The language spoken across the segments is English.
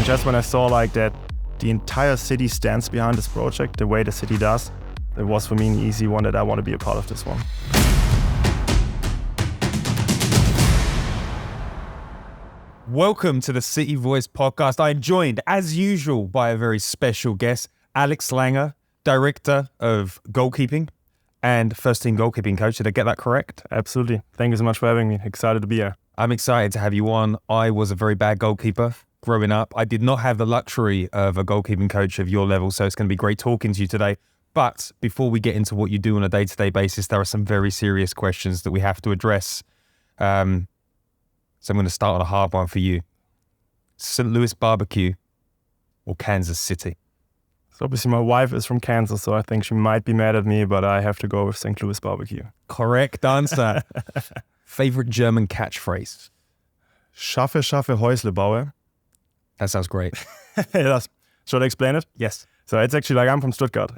just when I saw like that the entire city stands behind this project, the way the city does, it was for me an easy one that I want to be a part of this one. Welcome to the City Voice podcast. I'm joined, as usual, by a very special guest, Alex Langer, Director of Goalkeeping and first-team goalkeeping coach. Did I get that correct? Absolutely. Thank you so much for having me. Excited to be here. I'm excited to have you on. I was a very bad goalkeeper growing up. I did not have the luxury of a goalkeeping coach of your level, so it's going to be great talking to you today. But before we get into what you do on a day-to-day basis, there are some very serious questions that we have to address. So I'm going to start on a hard one for you. St. Louis barbecue or Kansas City? So obviously my wife is from Kansas, so I think she might be mad at me, but I have to go with St. Louis barbecue. Correct answer. Favorite German catchphrase? Schaffe, schaffe, Häusle baue. That sounds great. Yes. Should I explain it? Yes. So it's actually like, I'm from Stuttgart,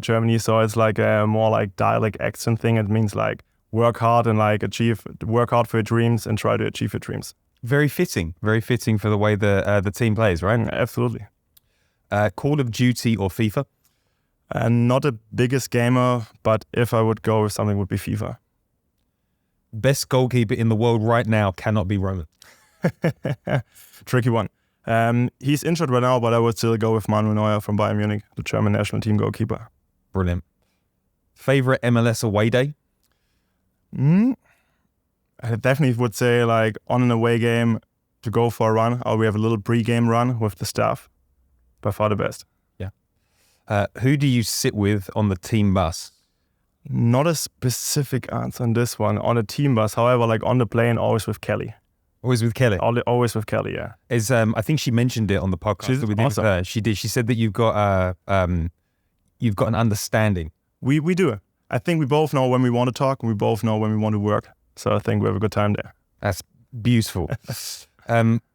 Germany, so it's like a more like dialect accent thing. It means like work hard and like work hard for your dreams and try to achieve your dreams. Very fitting for the way the team plays, right? Absolutely. Call of Duty or FIFA? Not the biggest gamer, but if I would go with something, it would be FIFA. Best goalkeeper in the world right now cannot be Roman. Tricky one. He's injured right now, but I would still go with Manuel Neuer from Bayern Munich, the German national team goalkeeper. Brilliant. Favorite MLS away day? I definitely would say like on an away game to go for a run, or we have a little pre-game run with the staff. By far the best. Yeah. Who do you sit with on the team bus? Not a specific answer on this one. On a team bus, however, like on the plane, always with Kelly. Always with Kelly? Always with Kelly, yeah. I think she mentioned it on the podcast. She's that we did awesome. with her. She did. She said that you've got an understanding. We do. I think we both know when we want to talk and we both know when we want to work. So I think we have a good time there. That's beautiful.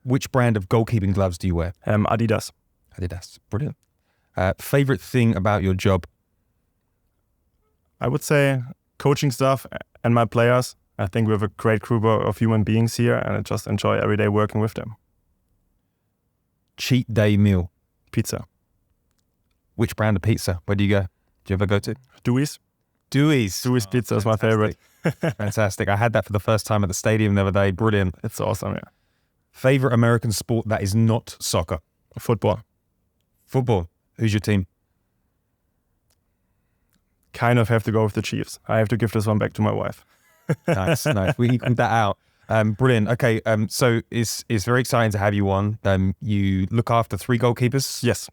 Which brand of goalkeeping gloves do you wear? Adidas. Adidas. Brilliant. Favorite thing about your job? I would say coaching staff and my players. I think we have a great group of human beings here and I just enjoy every day working with them. Cheat day meal? Pizza. Which brand of pizza? Where do you go? Do you ever go to? Dewey's. Dewey's Pizza is my favorite. Fantastic. I had that for the first time at the stadium the other day. Brilliant. It's awesome, yeah. Favorite American sport that is not soccer? Football. Football. Who's your team? Kind of have to go with the Chiefs. I have to give this one back to my wife. Nice. We equaled that out. Brilliant. Okay, so it's very exciting to have you on. You look after 3 goalkeepers. Yes.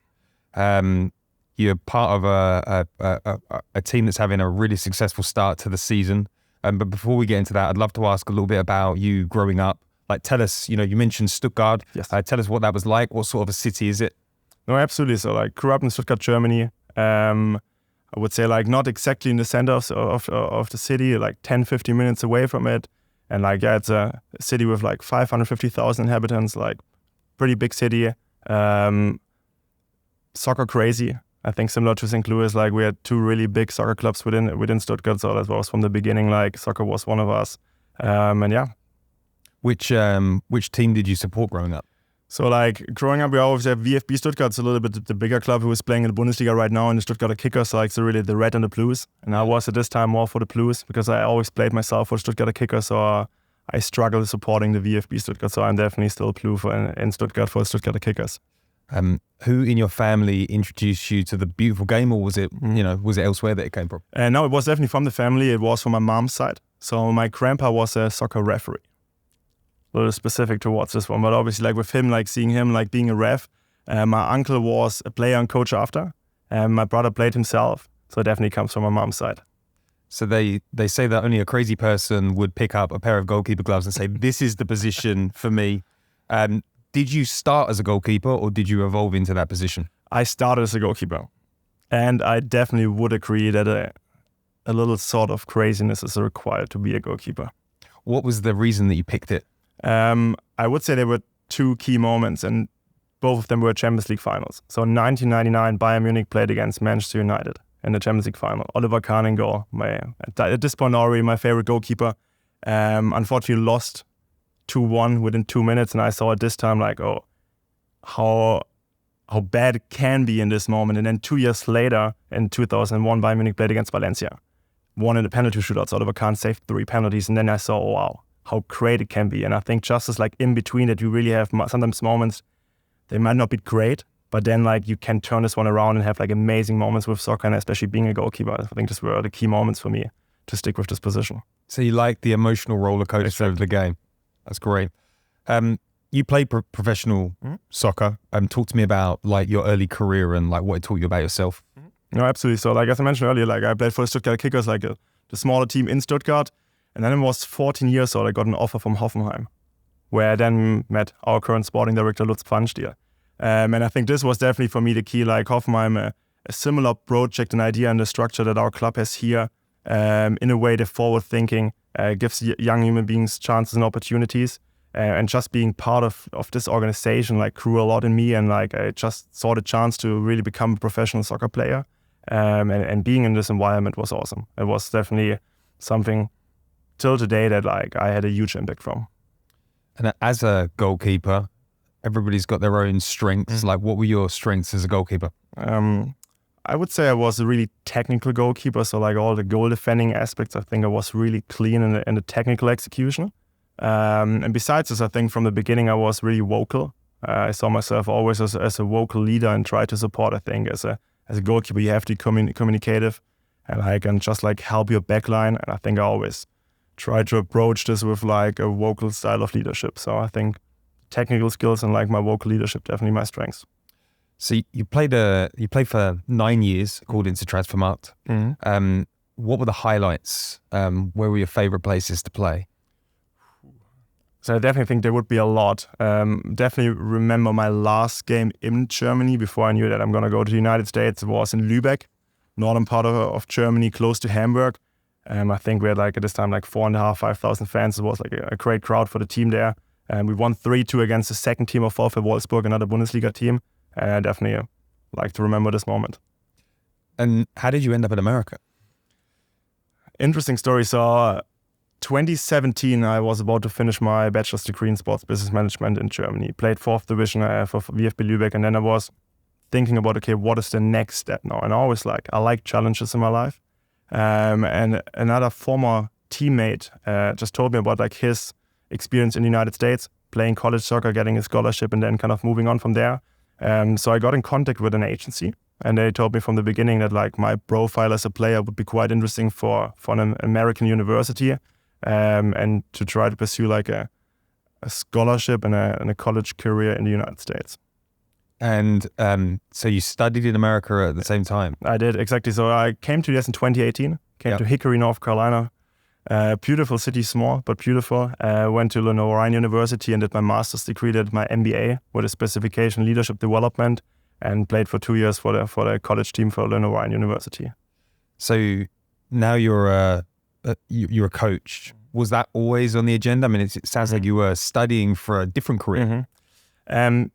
You're part of a team that's having a really successful start to the season. But before we get into that, I'd love to ask a little bit about you growing up. Like, tell us, you mentioned Stuttgart. Yes. Tell us what that was like. What sort of a city is it? No, absolutely. So, like, grew up in Stuttgart, Germany. I would say, like, not exactly in the center of the city, like 10, 15 minutes away from it. And, like, yeah, it's a city with, like, 550,000 inhabitants, like, pretty big city. Soccer crazy. I think similar to St. Louis, like, we had 2 really big soccer clubs within Stuttgart. So that was from the beginning, like, soccer was one of us. And, yeah. Which team did you support growing up? So, like, growing up, we always have VfB Stuttgart. It's a little bit the bigger club who is playing in the Bundesliga right now in the Stuttgart Kickers. So, like, so really the red and the blues. And I was at this time more for the blues because I always played myself for Stuttgart Kickers. So I struggle supporting the VfB Stuttgart. So I'm definitely still blue in Stuttgart for Stuttgart Kickers. Who in your family introduced you to the beautiful game, or was it elsewhere that it came from? No, it was definitely from the family. It was from my mom's side. So my grandpa was a soccer referee. A little specific towards this one, but obviously, like with him, like seeing him like being a ref. My uncle was a player and coach after, and my brother played himself. So it definitely comes from my mom's side. So they say that only a crazy person would pick up a pair of goalkeeper gloves and say, "This is the position for me." Did you start as a goalkeeper, or did you evolve into that position? I started as a goalkeeper, and I definitely would agree that a little sort of craziness is required to be a goalkeeper. What was the reason that you picked it? I would say there were 2 key moments, and both of them were Champions League finals. So in 1999, Bayern Munich played against Manchester United in the Champions League final. Oliver Kahn in goal. At this point already my favorite goalkeeper. Unfortunately lost 2-1 within 2 minutes, and I saw at this time like, oh, how bad it can be in this moment. And then 2 years later, in 2001, Bayern Munich played against Valencia, won in the penalty shootouts. Oliver Kahn saved 3 penalties, and then I saw, oh, wow, how great it can be. And I think just as like in between that, you really have sometimes moments, they might not be great, but then like you can turn this one around and have like amazing moments with soccer, and especially being a goalkeeper. I think these were the key moments for me to stick with this position. So you like the emotional roller coaster of the game. That's great. You played professional soccer. Talk to me about like your early career and like what it taught you about yourself. No, absolutely. So like as I mentioned earlier, like I played for the Stuttgart Kickers, like the smaller team in Stuttgart. And then I was 14 years old. I got an offer from Hoffenheim, where I then met our current sporting director, Lutz Pfannstiel. And I think this was definitely for me the key, like Hoffenheim, a similar project and idea and the structure that our club has here. In a way, the forward thinking gives young human beings chances and opportunities. And just being part of this organization like grew a lot in me, and like I just saw the chance to really become a professional soccer player. And being in this environment was awesome. It was definitely something till today that like I had a huge impact from. And as a goalkeeper, everybody's got their own strengths. Like, what were your strengths as a goalkeeper? I would say I was a really technical goalkeeper. So like all the goal defending aspects, I think I was really clean in the technical execution. And besides this, I think from the beginning I was really vocal. I saw myself always as a vocal leader and tried to support. I think as a goalkeeper, you have to be communicative and like and just like help your backline. And I think I always try to approach this with like a vocal style of leadership. So I think technical skills and like my vocal leadership definitely my strengths. So you played for 9 years according to Transfermarkt. What were the highlights? Where were your favorite places to play? So I definitely think there would be a lot. Definitely remember my last game in Germany before I knew that I'm going to go to the United States. It was in Lübeck, northern part of Germany, close to Hamburg. I think we had like at this time like 4,500, 5,000 fans. It was like a great crowd for the team there. And we won 3-2 against the second team of VfL Wolfsburg, another Bundesliga team. And I definitely like to remember this moment. And how did you end up in America? Interesting story. So 2017, I was about to finish my bachelor's degree in sports business management in Germany. Played 4th division for VfB Lübeck, and then I was thinking about, okay, what is the next step now? And I always I like challenges in my life. And another former teammate just told me about like his experience in the United States, playing college soccer, getting a scholarship, and then kind of moving on from there. So I got in contact with an agency, and they told me from the beginning that like my profile as a player would be quite interesting for an American university. And to try to pursue like a scholarship and a college career in the United States. And so you studied in America at the same time? I did, exactly. So I came to the US in 2018, came to Hickory, North Carolina. Beautiful city, small, but beautiful. Went to Lenoir University and did my master's degree, did my MBA with a specification leadership development, and played for 2 years for the college team for Lenoir University. So now you're a coach. Was that always on the agenda? I mean, it sounds like you were studying for a different career.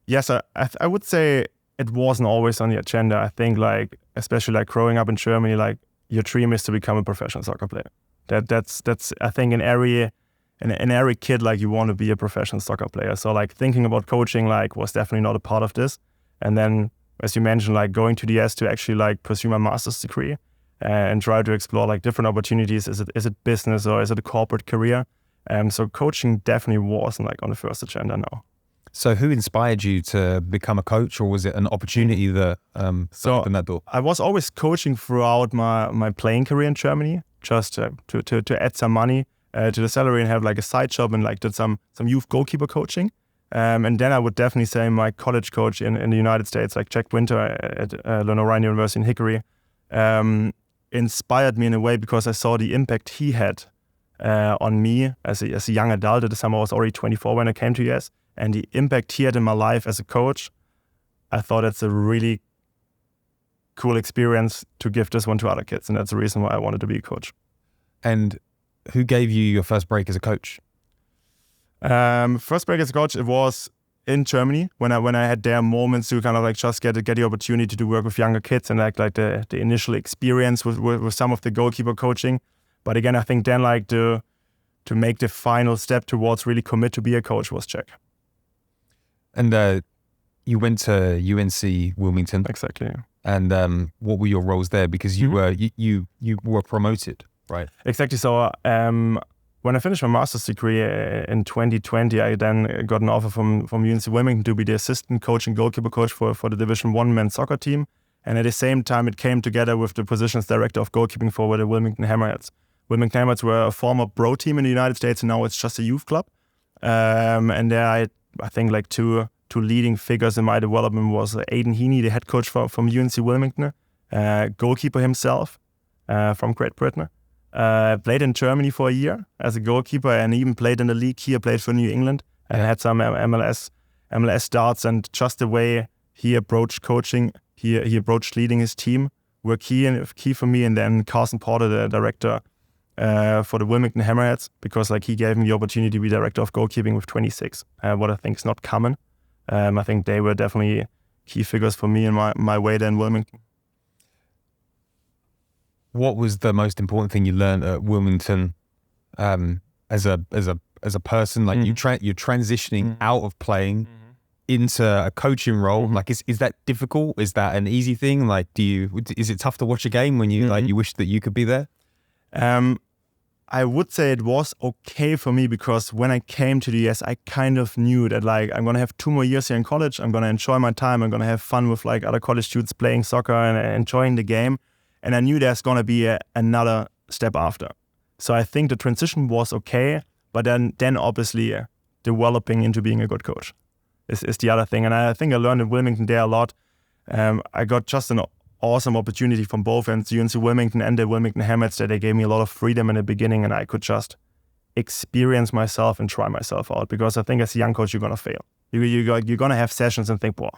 Yes, I would say it wasn't always on the agenda. I think like, especially like growing up in Germany, like your dream is to become a professional soccer player. That's I think in every kid, like you want to be a professional soccer player. So like thinking about coaching like was definitely not a part of this. And then, as you mentioned, like going to the US to actually like pursue my master's degree and try to explore like different opportunities. Is it business or is it a corporate career? So coaching definitely wasn't like on the first agenda now. So who inspired you to become a coach, or was it an opportunity that opened that door? I was always coaching throughout my playing career in Germany, just to add some money to the salary and have like a side job, and like did some youth goalkeeper coaching. And then I would definitely say my college coach in the United States, like Jack Winter at Lenoir University in Hickory, inspired me in a way because I saw the impact he had on me as a young adult. At the time I was already 24 when I came to US. And the impact he had in my life as a coach, I thought it's a really cool experience to give this one to other kids. And that's the reason why I wanted to be a coach. And who gave you your first break as a coach? First break as a coach, it was in Germany when I had their moments to kind of like just get the opportunity to work with younger kids and like the initial experience with some of the goalkeeper coaching. But again, I think then like to make the final step towards really commit to be a coach was Jack. And You went to UNC Wilmington. Exactly. And what were your roles there? Because you were you were promoted, right? Exactly. So when I finished my master's degree in 2020, I then got an offer from UNC Wilmington to be the assistant coach and goalkeeper coach for the Division I men's soccer team. And at the same time, it came together with the position as director of goalkeeping for the Wilmington Hammerheads. Wilmington Hammerheads were a former pro team in the United States, and now it's just a youth club. And there I think like two leading figures in my development was Aidan Heaney, the head coach from UNC Wilmington, goalkeeper himself from Great Britain. Played in Germany for a year as a goalkeeper and even played in the league here, played for New England and had some MLS starts. And just the way he approached coaching, he approached leading his team were key for me. And then Carson Porter, the director for the Wilmington Hammerheads, because like he gave me the opportunity to be director of goalkeeping with 26, what I think is not common. I think they were definitely key figures for me in my way there in Wilmington. What was the most important thing you learned at Wilmington as a person? Like you're transitioning out of playing into a coaching role. Like is that difficult? Is that an easy thing? Like is it tough to watch a game when you like you wish that you could be there? I would say it was okay for me because when I came to the US, I kind of knew that like I'm gonna have 2 more years here in college. I'm gonna enjoy my time. I'm gonna have fun with like other college students playing soccer and enjoying the game. And I knew there's gonna be another step after. So I think the transition was okay, but then obviously developing into being a good coach is the other thing. And I think I learned in Wilmington there a lot. I got just an awesome opportunity from both ends, UNC Wilmington and the Wilmington Hammerheads, that they gave me a lot of freedom in the beginning, and I could just experience myself and try myself out. Because I think as a young coach, you're gonna fail. You're gonna have sessions and think, "Wow,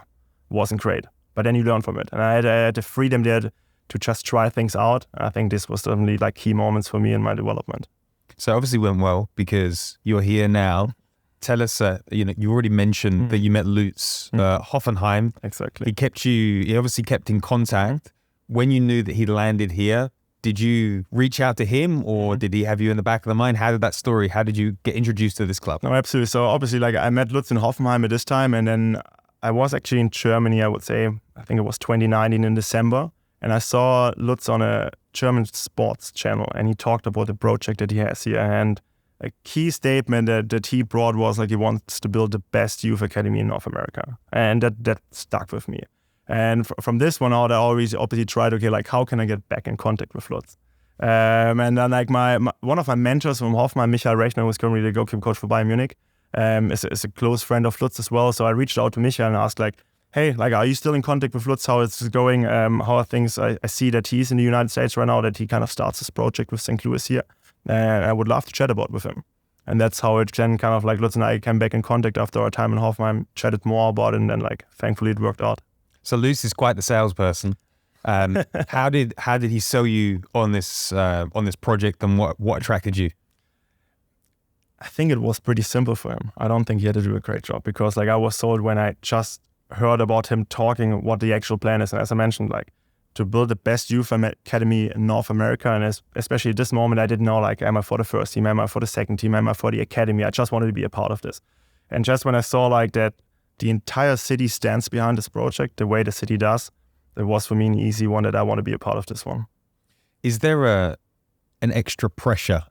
wasn't great," but then you learn from it. And I had the freedom there to just try things out. I think this was definitely like key moments for me in my development. So obviously went well because you're here now. Tell us, you already mentioned that you met Lutz Hoffenheim. Exactly. He obviously kept in contact. When you knew that he landed here, did you reach out to him or did he have you in the back of the mind? How did you get introduced to this club? No, absolutely. So obviously like I met Lutz in Hoffenheim at this time, and then I was actually in Germany, I would say, I think it was 2019 in December. And I saw Lutz on a German sports channel, and he talked about the project that he has here. And a key statement that he brought was like he wants to build the best youth academy in North America. And that stuck with me. And from this one out, I always obviously tried, okay, like how can I get back in contact with Lutz? And then like one of my mentors from Hoffenheim, Michael Rechner, who is currently the goalkeeper coach for Bayern Munich, is a close friend of Lutz as well. So I reached out to Michael and asked like, hey, like, are you still in contact with Lutz? How it's going? How are things? I see that he's in the United States right now, that he kind of starts this project with St. Louis here. And I would love to chat about with him. And that's how it then kind of like Lutz and I came back in contact after our time in Hoffenheim, chatted more about it, and then like thankfully it worked out. So Lutz is quite the salesperson. How did he sell you on this project, and what attracted you? I think it was pretty simple for him. I don't think he had to do a great job because like I was told when I just heard about him talking what the actual plan is. And as I mentioned, like to build the best youth academy in North America. And especially at this moment, I didn't know like, am I for the first team? Am I for the second team? Am I for the academy? I just wanted to be a part of this. And just when I saw like that the entire city stands behind this project, the way the city does, it was for me an easy one that I want to be a part of this one. Is there an extra pressure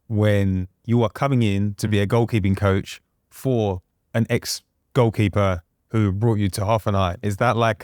when you are coming in to be a goalkeeping coach for an ex-goalkeeper who brought you to Hoffenheim? Is that like,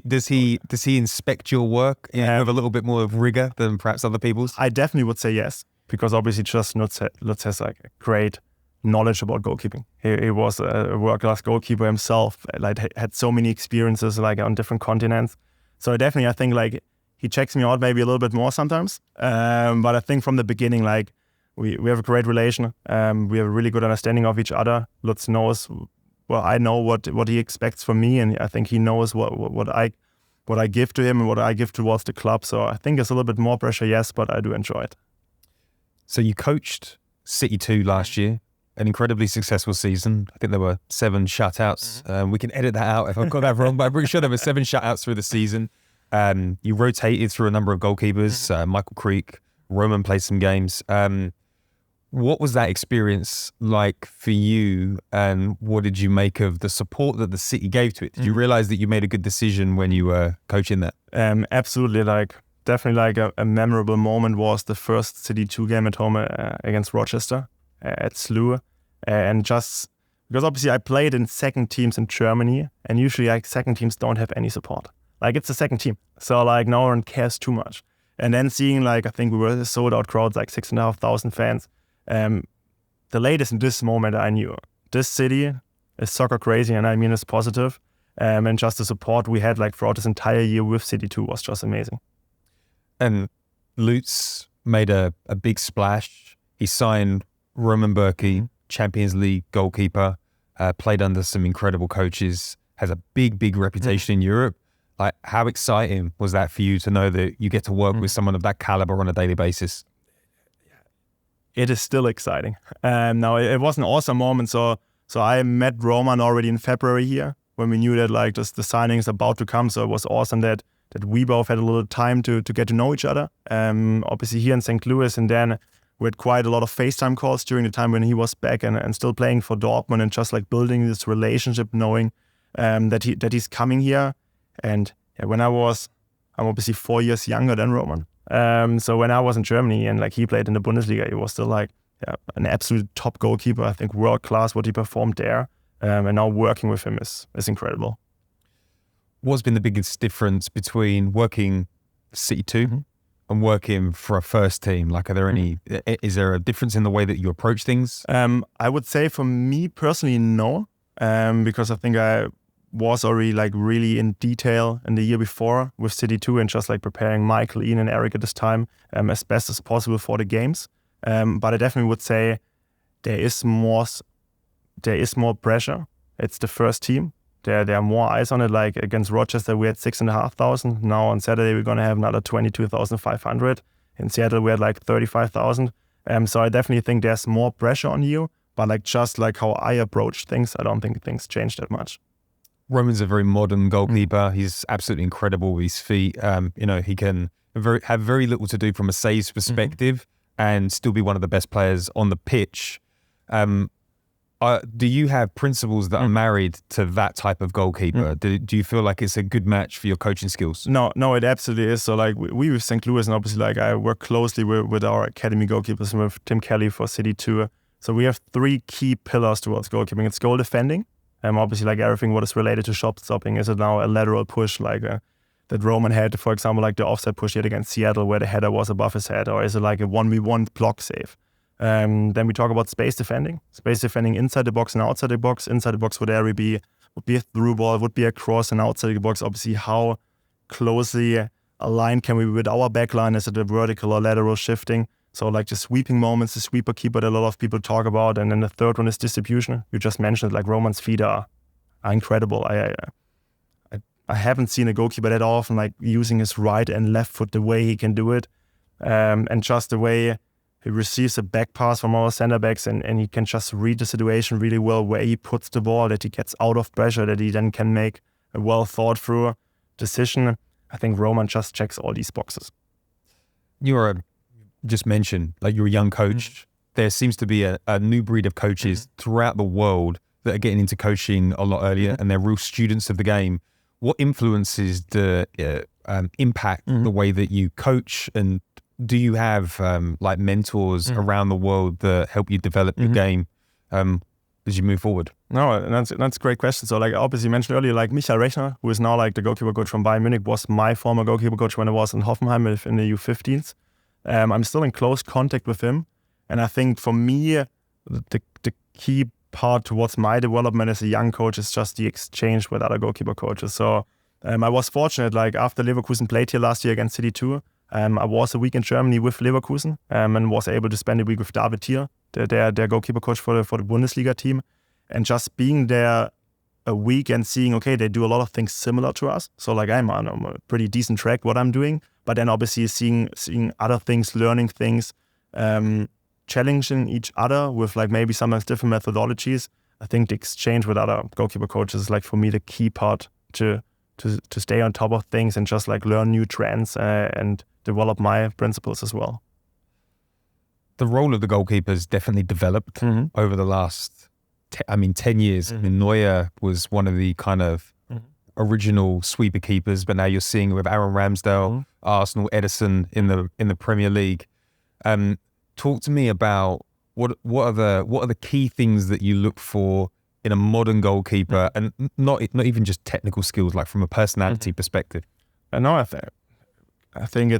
does he inspect your work with a little bit more of rigor than perhaps other people's? I definitely would say yes, because obviously just Lutz has like a great knowledge about goalkeeping. He was a world-class goalkeeper himself, like had so many experiences like on different continents. So definitely I think like he checks me out maybe a little bit more sometimes. But I think from the beginning, like we have a great relation. We have a really good understanding of each other. Lutz knows, well, I know what he expects from me, and I think he knows what I give to him and what I give towards the club. So I think it's a little bit more pressure, yes, but I do enjoy it. So you coached City 2 last year, an incredibly successful season. I think there were 7 shutouts. We can edit that out if I've got that wrong, but I'm pretty sure there were 7 shutouts through the season. You rotated through a number of goalkeepers. Michael Creek, Roman played some games. What was that experience like for you, and what did you make of the support that the city gave to it? Did you realize that you made a good decision when you were coaching that? Absolutely, definitely a memorable moment was the first City 2 game at home against Rochester at SLU. And just because obviously I played in second teams in Germany, and usually second teams don't have any support. It's the second team, so no one cares too much. And then seeing I think we were sold out crowds, 6,500 fans. The latest in this moment I knew this city is soccer crazy, and I mean it's positive. And just the support we had throughout this entire year with City 2 was just amazing. And Lutz made a big splash. He signed Roman Bürki, Champions League goalkeeper, played under some incredible coaches, has a big reputation in Europe. How exciting was that for you to know that you get to work with someone of that caliber on a daily basis? It is still exciting. Now, it was an awesome moment. So I met Roman already in February here when we knew that just the signing is about to come. So it was awesome that we both had a little time to get to know each other. Obviously here in St. Louis, and then we had quite a lot of FaceTime calls during the time when he was back and still playing for Dortmund, and just building this relationship, knowing that he's coming here. And I'm obviously 4 years younger than Roman. So when I was in Germany and he played in the Bundesliga, he was still an absolute top goalkeeper. I think world class what he performed there. And now working with him is incredible. What's been the biggest difference between working City 2 and working for a first team? Are there any? Is there a difference in the way that you approach things? I would say for me personally, no, because I think I was already really in detail in the year before with City 2 and just preparing Michael, Ian and Eric at this time as best as possible for the games. But I definitely would say there is more pressure. It's the first team. There are more eyes on it. Against Rochester, we had 6,500. Now on Saturday, we're going to have another 22,500. In Seattle, we had 35,000. So I definitely think there's more pressure on you. But just how I approach things, I don't think things change that much. Roman's a very modern goalkeeper. He's absolutely incredible with his feet. He can have very little to do from a saves perspective and still be one of the best players on the pitch. Do you have principles that are married to that type of goalkeeper? Do you feel like it's a good match for your coaching skills? No, it absolutely is. So we with St. Louis, and obviously I work closely with our academy goalkeepers and with Tim Kelly for City 2. So we have three key pillars towards goalkeeping. It's goal defending. Obviously everything what is related to shot stopping. Is it now a lateral push that Roman had, for example, the offside push he had against Seattle where the header was above his head, or is it a 1v1 block save? Then we talk about space defending. Space defending inside the box and outside the box. Inside the box would be a through ball, would be a cross, and outside the box, obviously, how closely aligned can we be with our back line? Is it a vertical or lateral shifting? So the sweeping moments, the sweeper keeper that a lot of people talk about. And then the third one is distribution. You just mentioned Roman's feet are incredible. I haven't seen a goalkeeper that often using his right and left foot the way he can do it. And just the way he receives a back pass from our center backs and he can just read the situation really well, where he puts the ball, that he gets out of pressure, that he then can make a well thought through decision. I think Roman just checks all these boxes. Just mentioned, you're a young coach. There seems to be a new breed of coaches throughout the world that are getting into coaching a lot earlier, and they're real students of the game. What influences the impact the way that you coach, and do you have mentors around the world that help you develop your game as you move forward? No, that's a great question. So obviously you mentioned earlier, Michael Rechner, who is now the goalkeeper coach from Bayern Munich, was my former goalkeeper coach when I was in Hoffenheim in the U15s. I'm still in close contact with him. And I think for me, the key part towards my development as a young coach is just the exchange with other goalkeeper coaches. So I was fortunate, after Leverkusen played here last year against City 2, I was a week in Germany with Leverkusen and was able to spend a week with David Thier, their goalkeeper coach for the Bundesliga team. And just being there a week and seeing, okay, they do a lot of things similar to us. So I'm on a pretty decent track what I'm doing. But then obviously seeing other things, learning things, challenging each other with maybe sometimes different methodologies. I think the exchange with other goalkeeper coaches is for me the key part to stay on top of things and just learn new trends and develop my principles as well. The role of the goalkeeper has definitely developed over the last, 10 years. I mean, Neuer was one of the kind of original sweeper keepers, but now you're seeing it with Aaron Ramsdale, Arsenal, Ederson in the Premier League. Talk to me about what are the key things that you look for in a modern goalkeeper, and not even just technical skills, like from a personality perspective. No, I think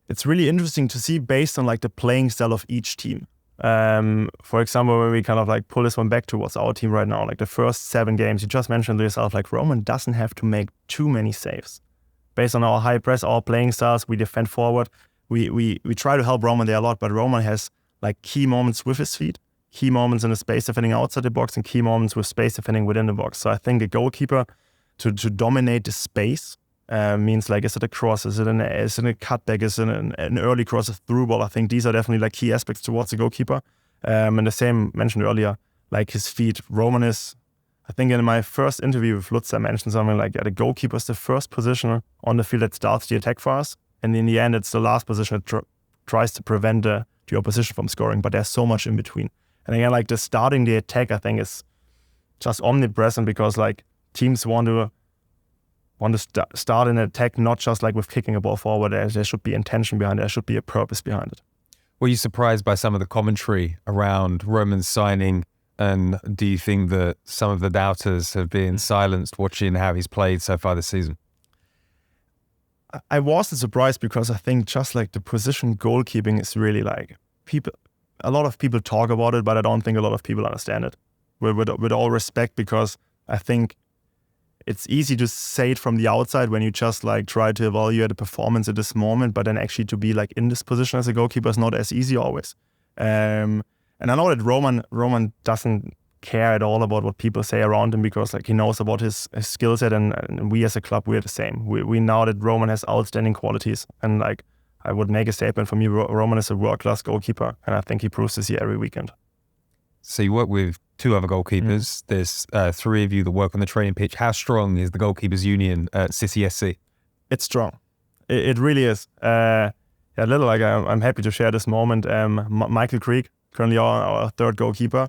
it's really interesting to see based on like the playing style of each team. For example, when we kind of like pull this one back towards our team right now, like the first 7 games, you just mentioned to yourself, like Roman doesn't have to make too many saves. Based on our high press, our playing styles, we defend forward. We try to help Roman there a lot, but Roman has like key moments with his feet, key moments in the space defending outside the box, and key moments with space defending within the box. So I think a goalkeeper to dominate the space means like, is it a cross, is it a cutback, is it an early cross, a through ball? I think these are definitely like key aspects towards the goalkeeper. And the same mentioned earlier, like his feet. Roman is, I think in my first interview with Lutz, I mentioned something like, the goalkeeper is the first position on the field that starts the attack for us. And in the end, it's the last position that tries to prevent the opposition from scoring. But there's so much in between. And again, like the starting the attack, I think is just omnipresent, because like teams want to start an attack, not just like with kicking a ball forward. There should be intention behind it. There should be a purpose behind it. Were you surprised by some of the commentary around Roman's signing? And do you think that some of the doubters have been silenced watching how he's played so far this season? I wasn't surprised, because I think just like the position goalkeeping is really like a lot of people talk about it, but I don't think a lot of people understand it. With all respect, because I think it's easy to say it from the outside when you just like try to evaluate the performance at this moment, but then actually to be like in this position as a goalkeeper is not as easy always. And I know that Roman doesn't care at all about what people say around him, because like he knows about his skill set, and we as a club, we're the same. We know that Roman has outstanding qualities, and like I would make a statement, for me, Roman is a world-class goalkeeper, and I think he proves this year every weekend. So you work with 2 other goalkeepers. There's 3 of you that work on the training pitch. How strong is the goalkeepers union at City SC? It's strong. It really is. I'm happy to share this moment. Michael Krieg, currently our 3rd goalkeeper,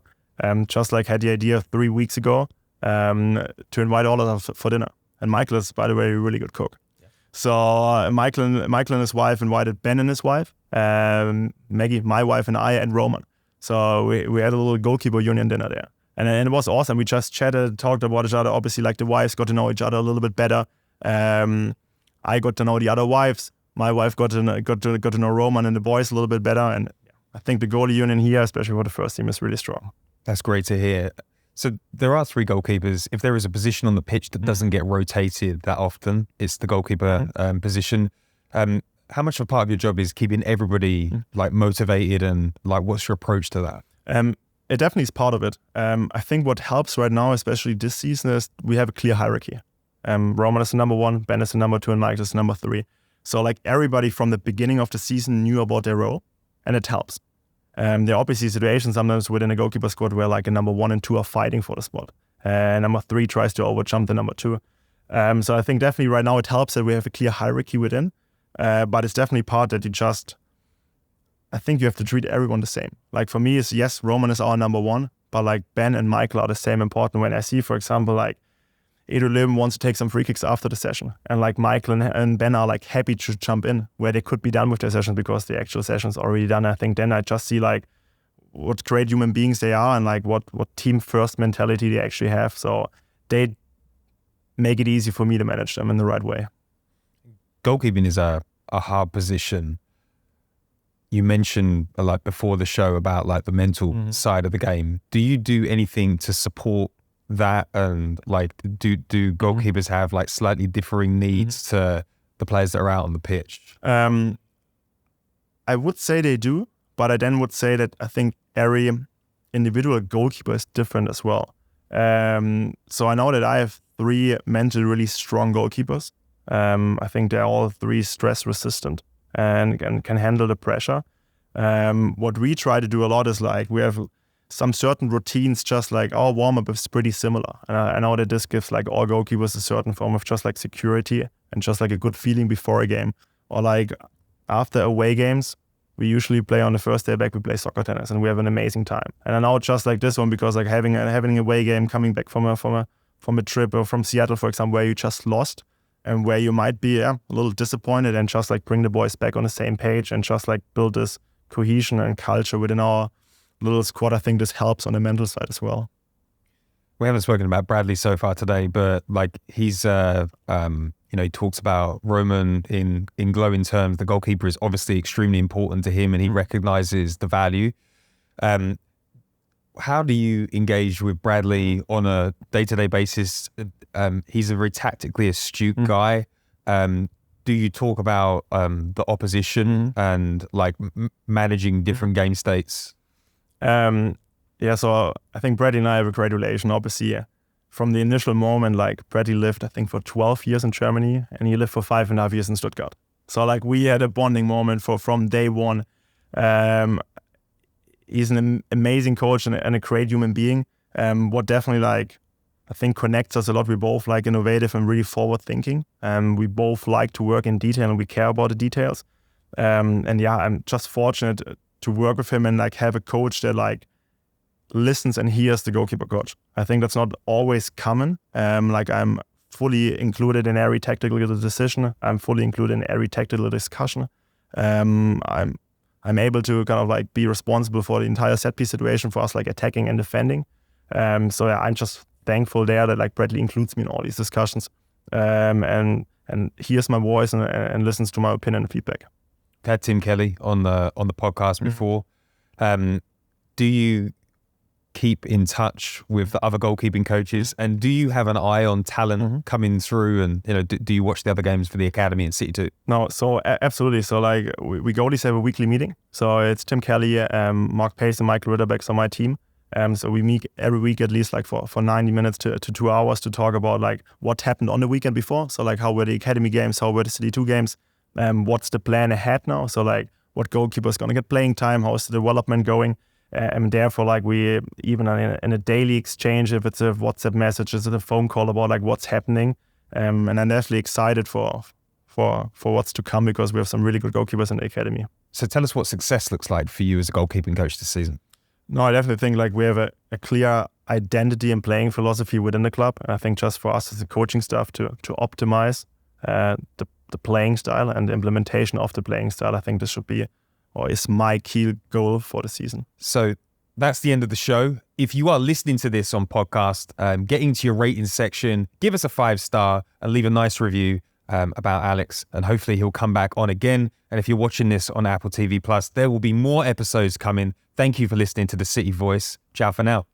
just like had the idea 3 weeks ago to invite all of us for dinner. And Michael is, by the way, a really good cook. Yeah. So Michael and his wife invited Ben and his wife, Maggie, my wife, and I, and Roman. So we had a little goalkeeper union dinner there. And it was awesome. We just chatted, talked about each other. Obviously, like the wives got to know each other a little bit better. I got to know the other wives. My wife got to know Roman and the boys a little bit better. And I think the goalie union here, especially for the first team, is really strong. That's great to hear. So there are 3 goalkeepers. If there is a position on the pitch that doesn't get rotated that often, it's the goalkeeper position. How much of a part of your job is keeping everybody like motivated, and like what's your approach to that? It definitely is part of it. I think what helps right now, especially this season, is we have a clear hierarchy. Roman is the number 1, Ben is the number 2, and Mike is the number 3. So like everybody from the beginning of the season knew about their role, and it helps. There are obviously situations sometimes within a goalkeeper squad where like a number 1 and 2 are fighting for the spot. Number 3 tries to overjump the number 2. So I think definitely right now it helps that we have a clear hierarchy within. But it's definitely part that I think you have to treat everyone the same. Like for me, yes, Roman is our number 1, but like Ben and Michael are the same important. When I see, for example, like Edo Löwen wants to take some free kicks after the session, and like Michael and Ben are like happy to jump in where they could be done with their sessions because the actual session's already done. I think then I just see like what great human beings they are, and like what team first mentality they actually have. So they make it easy for me to manage them in the right way. Goalkeeping is a hard position. You mentioned like before the show about like the mental side of the game. Do you do anything to support that? And like, do goalkeepers have like slightly differing needs to the players that are out on the pitch? I would say they do, but I then would say that I think every individual goalkeeper is different as well. So I know that I have 3 mentally really strong goalkeepers. I think they're all 3 stress resistant and can handle the pressure. What we try to do a lot is like we have some certain routines, just like our warm-up is pretty similar. And I know that this gives like all goalkeepers a certain form of just like security and just like a good feeling before a game. Or like after away games, we usually play on the first day back, we play soccer tennis, and we have an amazing time. And I know just like this one, because like having an away game, coming back from a trip, or from Seattle, for example, where you just lost, and where you might be a little disappointed, and just like bring the boys back on the same page and just like build this cohesion and culture within our little squad. I think this helps on the mental side as well. We haven't spoken about Bradley so far today, but like he's, he talks about Roman in glowing terms. The goalkeeper is obviously extremely important to him, and he recognizes the value. How do you engage with Bradley on a day-to-day basis? He's a very tactically astute guy. Do you talk about the opposition and like managing different game states? Yeah, so I think Bradley and I have a great relation. Obviously, from the initial moment, like Bradley lived, I think, for 12 years in Germany, and he lived for 5.5 years in Stuttgart. So like we had a bonding moment from day one. He's an amazing coach and a great human being. What definitely like I think connects us a lot. We're both like innovative and really forward thinking. We both like to work in detail, and we care about the details. And yeah, I'm just fortunate to work with him and like have a coach that like listens and hears the goalkeeper coach. I think that's not always common. Like I'm fully included in every tactical decision. I'm fully included in every tactical discussion. I'm able to kind of like be responsible for the entire set piece situation for us, like attacking and defending. So yeah, I'm just thankful there that like Bradley includes me in all these discussions, and hears my voice and listens to my opinion and feedback. We've had Tim Kelly on the podcast before. Do you keep in touch with the other goalkeeping coaches, and do you have an eye on talent coming through? And do you watch the other games for the academy in City too? No, so absolutely. So like we goalies have a weekly meeting. So it's Tim Kelly, Mark Pace, and Michael Ritterbeck on my team. So we meet every week at least like for 90 minutes to 2 hours to talk about like what happened on the weekend before. So like how were the academy games, how were the City 2 games, what's the plan ahead now? So like what goalkeeper is going to get playing time, how is the development going? And therefore, like we even in a daily exchange, if it's a WhatsApp message, is it a phone call about like what's happening, and I'm definitely excited for what's to come, because we have some really good goalkeepers in the academy. So tell us what success looks like for you as a goalkeeping coach this season. No, I definitely think like we have a clear identity and playing philosophy within the club, and I think just for us as a coaching staff to optimize the playing style and the implementation of the playing style, I think this should be, or is my key goal for the season. So that's the end of the show. If you are listening to this on podcast, get into your ratings section, give us a 5-star and leave a nice review about Alex, and hopefully he'll come back on again. And if you're watching this on Apple TV+, there will be more episodes coming. Thank you for listening to The City Voice. Ciao for now.